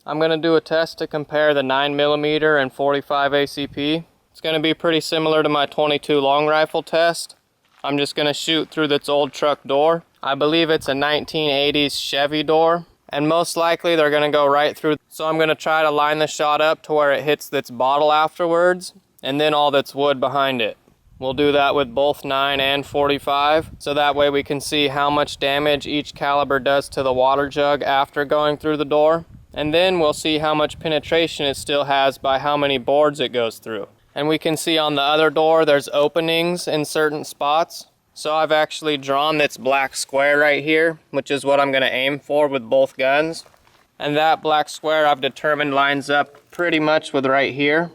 I'm going to do a test to compare the 9mm and 45 ACP. It's going to be pretty similar to my 22 long rifle test. I'm just going to shoot through this old truck door. I believe it's a 1980s Chevy door, and most likely they're going to go right through. So I'm going to try to line the shot up to where it hits this bottle afterwards, and then all that's wood behind it. We'll do that with both 9 and 45, so that way we can see how much damage each caliber does to the water jug after going through the door. And then we'll see how much penetration it still has by how many boards it goes through. And we can see on the other door there's openings in certain spots. So I've actually drawn this black square right here, which is what I'm going to aim for with both guns. And that black square I've determined lines up pretty much with right here.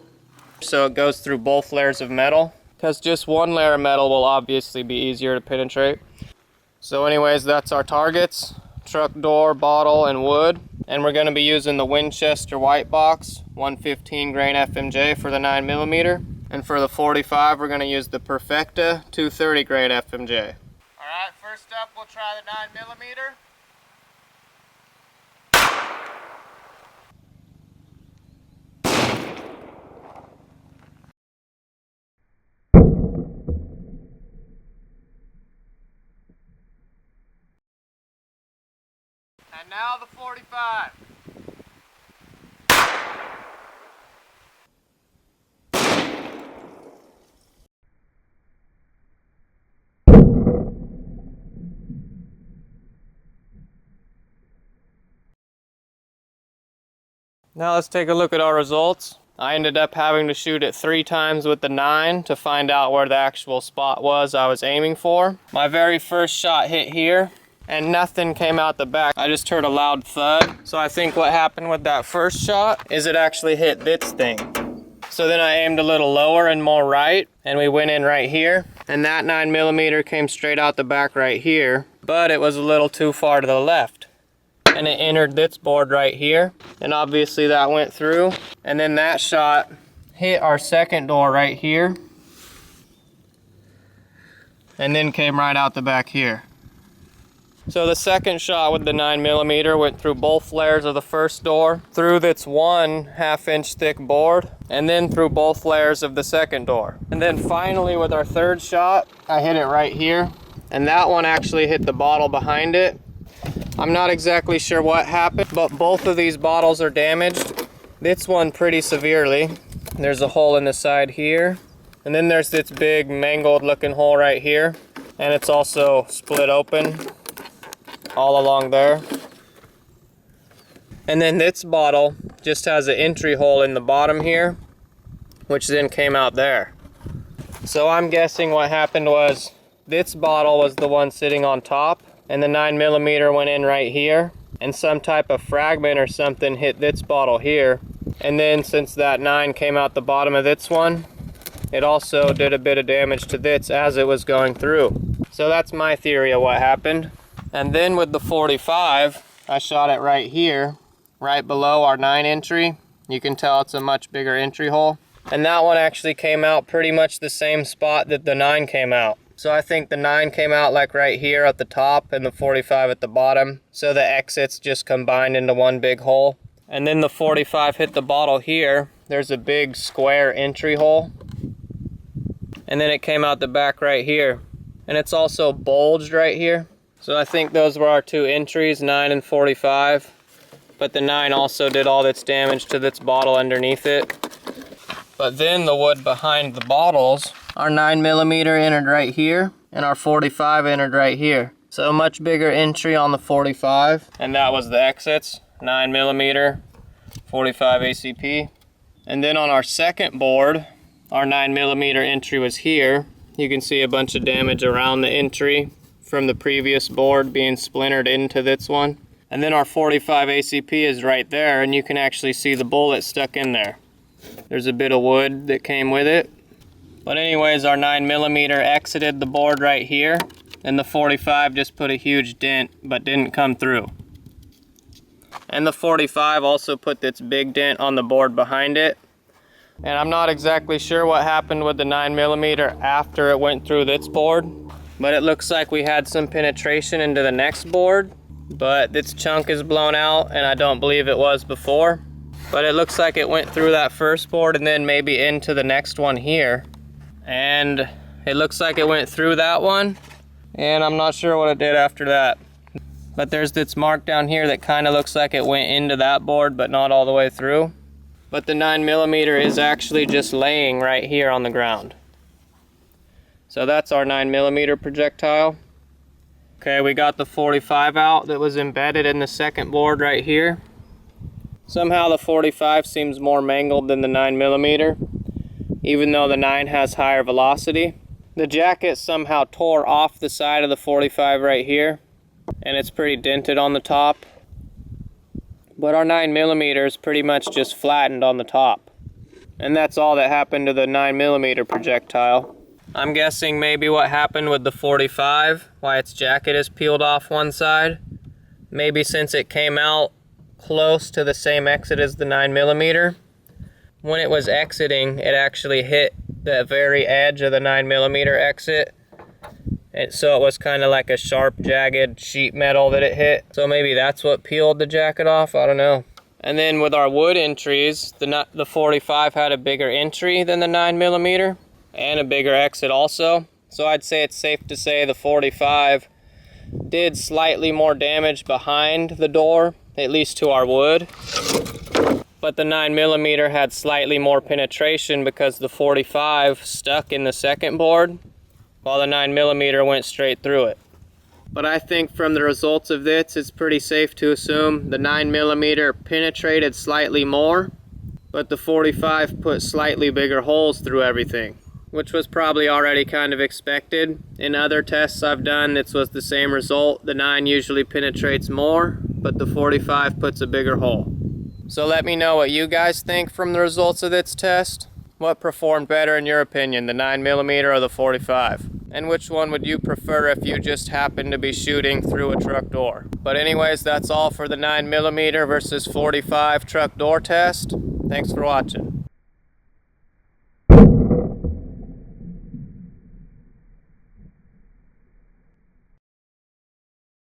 So it goes through both layers of metal, because just one layer of metal will obviously be easier to penetrate. So anyways, that's our targets: truck door, bottle, and wood. And we're going to be using the Winchester white box 115 grain FMJ for the 9mm, and for the 45 we're going to use the Perfecta 230 grain FMJ. Alright, first up we'll try the 9mm. And now the 45. Now let's take a look at our results. I ended up having to shoot it 3 times with the 9 to find out where the actual spot was I was aiming for. My very first shot hit here, and nothing came out the back. I just heard a loud thud. So I think what happened with that first shot is it actually hit this thing. So then I aimed a little lower and more right, and we went in right here. And that 9mm came straight out the back right here, but it was a little too far to the left. And it entered this board right here, and obviously that went through. And then that shot hit our second door right here, and then came right out the back here. So the second shot with the 9mm went through both layers of the first door, through this 1/2 inch thick board, and then through both layers of the second door. And then finally with our third shot, I hit it right here, and that one actually hit the bottle behind it. I'm not exactly sure what happened, but both of these bottles are damaged. This one pretty severely. There's a hole in the side here, and then there's this big mangled looking hole right here, and it's also split open all along there. And then this bottle just has an entry hole in the bottom here, which then came out there. So I'm guessing what happened was this bottle was the one sitting on top, and the 9mm went in right here, and some type of fragment or something hit this bottle here. And then since that 9 came out the bottom of this one, it also did a bit of damage to this as it was going through. So that's my theory of what happened. And then with the 45, I shot it right here, right below our 9 entry. You can tell it's a much bigger entry hole. And that one actually came out pretty much the same spot that the 9 came out. So I think the 9 came out like right here at the top and the 45 at the bottom. So the exits just combined into one big hole. And then the 45 hit the bottle here. There's a big square entry hole. And then it came out the back right here. And it's also bulged right here. So I think those were our 2 entries, 9 and 45. But the 9 also did all this damage to this bottle underneath it. But then the wood behind the bottles, our 9mm entered right here, and our 45 entered right here. So a much bigger entry on the 45. And that was the exits, 9mm, 45 ACP. And then on our second board, our 9mm entry was here. You can see a bunch of damage around the entry from the previous board being splintered into this one. And then our 45 ACP is right there, and you can actually see the bullet stuck in there. There's a bit of wood that came with it. But anyways, our 9mm exited the board right here, and the 45 just put a huge dent but didn't come through. And the 45 also put this big dent on the board behind it. And I'm not exactly sure what happened with the 9mm after it went through this board, but it looks like we had some penetration into the next board. but this chunk is blown out and I don't believe it was before. But it looks like it went through that first board and then maybe into the next one here. And it looks like it went through that one, and I'm not sure what it did after that. But there's this mark down here that kind of looks like it went into that board, but not all the way through. But the 9mm is actually just laying right here on the ground. So that's our 9mm projectile. Okay, we got the 45 out that was embedded in the second board right here. Somehow the 45 seems more mangled than the 9mm, even though the 9 has higher velocity. The jacket somehow tore off the side of the 45 right here, and it's pretty dented on the top. But our 9mm is pretty much just flattened on the top. And that's all that happened to the 9mm projectile. I'm guessing maybe what happened with the 45, why its jacket is peeled off one side. Maybe since it came out close to the same exit as the 9mm, when it was exiting, it actually hit the very edge of the 9mm exit. And so it was kind of like a sharp, jagged sheet metal that it hit. So maybe that's what peeled the jacket off, I don't know. And then with our wood entries, the 45 had a bigger entry than the 9mm and a bigger exit also. So I'd say it's safe to say the 45 did slightly more damage behind the door, at least to our wood. But the 9mm had slightly more penetration because the 45 stuck in the second board, while the 9mm went straight through it. But I think from the results of this, it's pretty safe to assume the 9mm penetrated slightly more, but the 45 put slightly bigger holes through everything, which was probably already kind of expected. In other tests I've done, this was the same result. The 9 usually penetrates more, but the 45 puts a bigger hole. So let me know what you guys think from the results of this test. What performed better in your opinion, the 9mm or the 45? And which one would you prefer if you just happened to be shooting through a truck door? But anyways, that's all for the 9mm versus 45 truck door test. Thanks for watching.